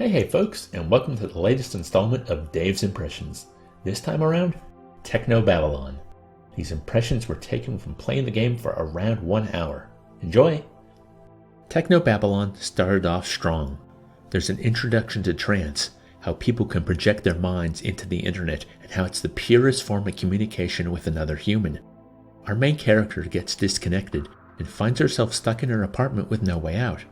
Hey folks, and welcome to the latest installment of Dave's Impressions. This time around, Technobabylon. These impressions were taken from playing the game for around 1 hour. Enjoy! Technobabylon started off strong. There's an introduction to trance, how people can project their minds into the internet, and how it's the purest form of communication with another human. Our main character gets disconnected and finds herself stuck in her apartment with no way out.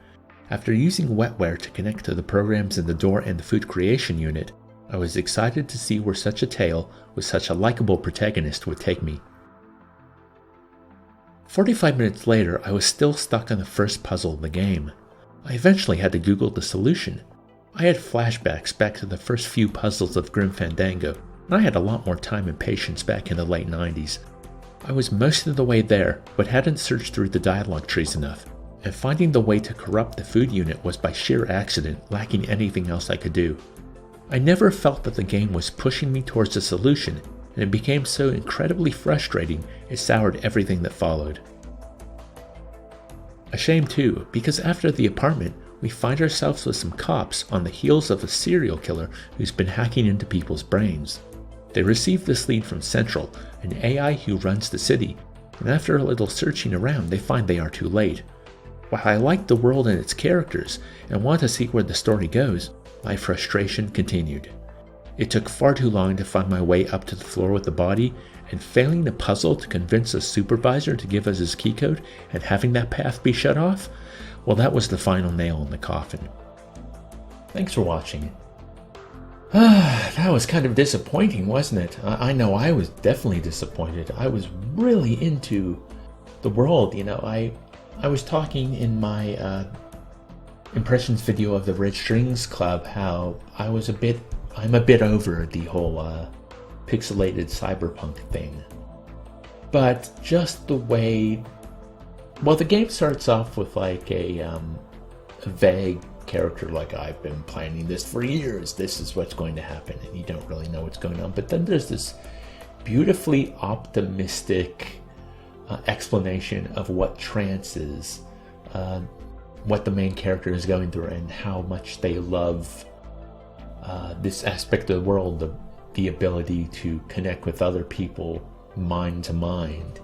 After using wetware to connect to the programs in the door and the food creation unit, I was excited to see where such a tale with such a likable protagonist would take me. 45 minutes later, I was still stuck on the first puzzle of the game. I eventually had to Google the solution. I had flashbacks back to the first few puzzles of Grim Fandango, and I had a lot more time and patience back in the late 90s. I was most of the way there, but hadn't searched through the dialogue trees enough, and finding the way to corrupt the food unit was by sheer accident, lacking anything else I could do. I never felt that the game was pushing me towards a solution, and it became so incredibly frustrating it soured everything that followed. A shame too, because after the apartment, we find ourselves with some cops on the heels of a serial killer who's been hacking into people's brains. They receive this lead from Central, an AI who runs the city, and after a little searching around, they find they are too late. While I liked the world and its characters, and want to see where the story goes, my frustration continued. It took far too long to find my way up to the floor with the body, and failing a puzzle to convince a supervisor to give us his keycode, and having that path be shut off, well, that was the final nail in the coffin. Thanks for watching. That was kind of disappointing, wasn't it? I know I was definitely disappointed. I was really into the world, I was talking in my impressions video of the Red Strings Club how I'm a bit over the whole pixelated cyberpunk thing. But just the way, well, the game starts off with like a vague character, like I've been planning this for years, this is what's going to happen, and you don't really know what's going on. But then there's this beautifully optimistic explanation of what trance is, what the main character is going through, and how much they love this aspect of the world, the ability to connect with other people mind to mind,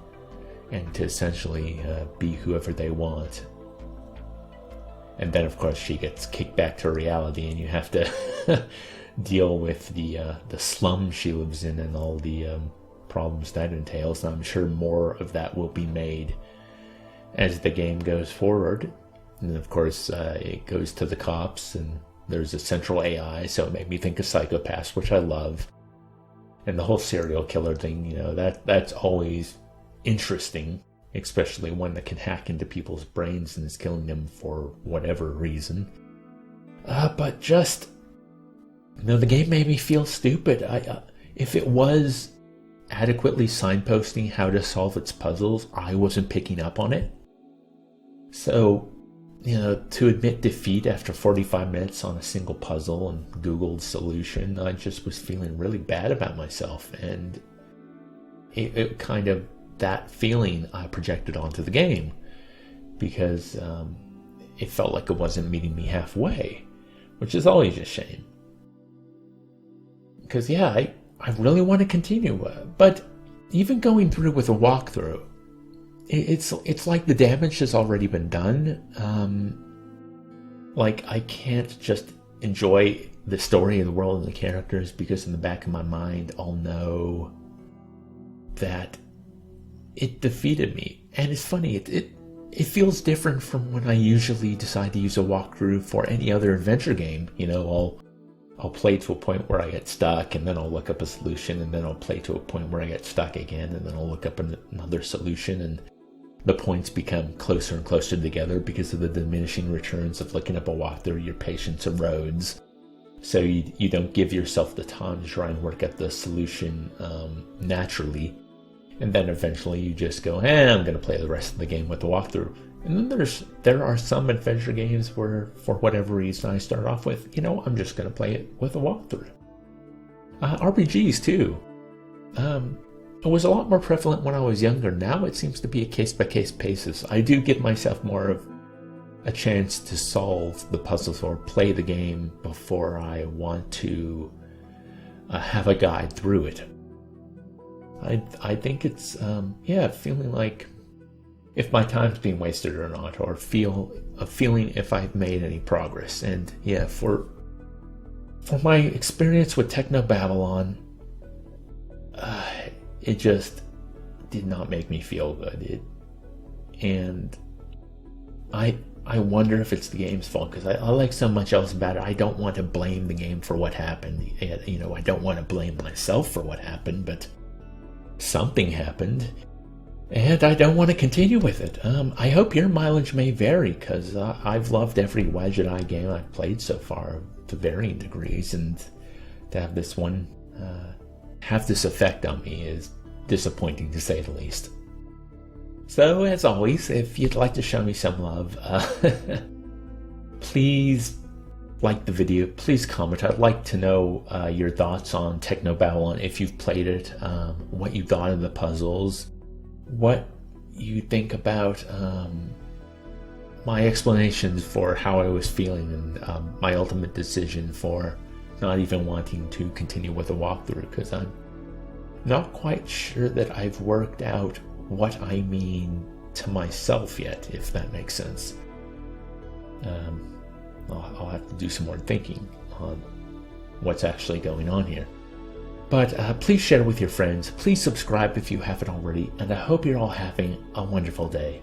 and to essentially be whoever they want. And then of course she gets kicked back to reality, and you have to deal with the slum she lives in and all the problems that entails. And I'm sure more of that will be made as the game goes forward. And of course it goes to the cops, and there's a central AI, so it made me think of Psychopaths, which I love. And the whole serial killer thing, that's always interesting, especially one that can hack into people's brains and is killing them for whatever reason. But just, the game made me feel stupid. If it was adequately signposting how to solve its puzzles, I wasn't picking up on it. So, to admit defeat after 45 minutes on a single puzzle and Googled solution, I just was feeling really bad about myself. And it kind of, that feeling I projected onto the game, because it felt like it wasn't meeting me halfway, which is always a shame. Because I really want to continue, but even going through with a walkthrough, it's like the damage has already been done. Like I can't just enjoy the story of the world and the characters, because in the back of my mind I'll know that it defeated me. And it's funny, it feels different from when I usually decide to use a walkthrough for any other adventure game. I'll play to a point where I get stuck, and then I'll look up a solution, and then I'll play to a point where I get stuck again, and then I'll look up another solution, and the points become closer and closer together because of the diminishing returns of looking up a walkthrough. Your patience erodes, so you don't give yourself the time to try and work out the solution naturally, and then eventually you just go, I'm going to play the rest of the game with the walkthrough. And then there are some adventure games where, for whatever reason, I start off with, I'm just going to play it with a walkthrough. RPGs too. It was a lot more prevalent when I was younger. Now it seems to be a case-by-case basis. I do give myself more of a chance to solve the puzzles or play the game before I want to have a guide through it. I think it's feeling like if my time's being wasted or not, or feeling if I've made any progress. And yeah, for my experience with Technobabylon, it just did not make me feel good. And I wonder if it's the game's fault, because I like so much else about it. I don't want to blame the game for what happened. You know, I don't want to blame myself for what happened, but something happened, and I don't want to continue with it. I hope your mileage may vary, because I've loved every Jedi game I've played so far to varying degrees, and to have this one have this effect on me is disappointing, to say the least. So, as always, if you'd like to show me some love, please like the video, please comment. I'd like to know your thoughts on Technobabylon, if you've played it, what you thought of the puzzles, what you think about my explanations for how I was feeling, and my ultimate decision for not even wanting to continue with the walkthrough, because I'm not quite sure that I've worked out what I mean to myself yet, if that makes sense. I'll have to do some more thinking on what's actually going on here. But please share with your friends, please subscribe if you haven't already, and I hope you're all having a wonderful day.